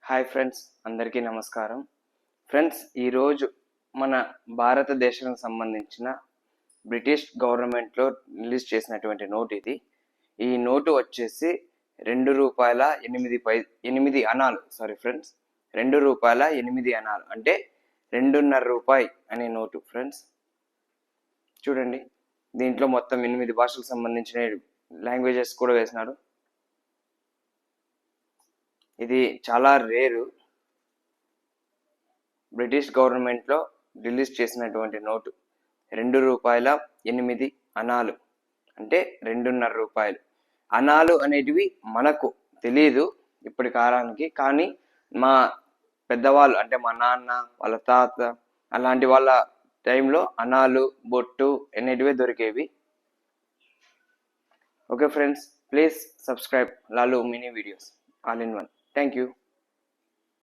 Hi friends, అందరికీ నమస్కారం. Friends, ఈరోజు మన భారతదేశానికి సంబంధించిన బ్రిటిష్ గవర్నమెంట్లో రిలీజ్ చేసినటువంటి నోట్ ఇది. ఈ నోటు వచ్చేసి ₹2.8 సారీ ఫ్రెండ్స్, ₹2.8 అంటే 2.5 రూపాయి అనే నోటు ఫ్రెండ్స్. చూడండి, దీంట్లో మొత్తం 8 భాషలకు సంబంధించిన లాంగ్వేజెస్ కూడా వేసినాడు. ఇది చాలా రేరు. బ్రిటిష్ గవర్నమెంట్లో రిలీజ్ చేసినటువంటి నోటు ₹2.8 అంటే 2.5 రూపాయలు. అనాలు అనేటివి మనకు తెలియదు ఇప్పటి కాలానికి, కానీ మా పెద్దవాళ్ళు అంటే మా నాన్న వాళ్ళ తాత అలాంటి వాళ్ళ టైంలో అనాలు, బొట్టు అనేటివే దొరికేవి. Okay friends, please subscribe Lalu mini videos all in one. Thank you.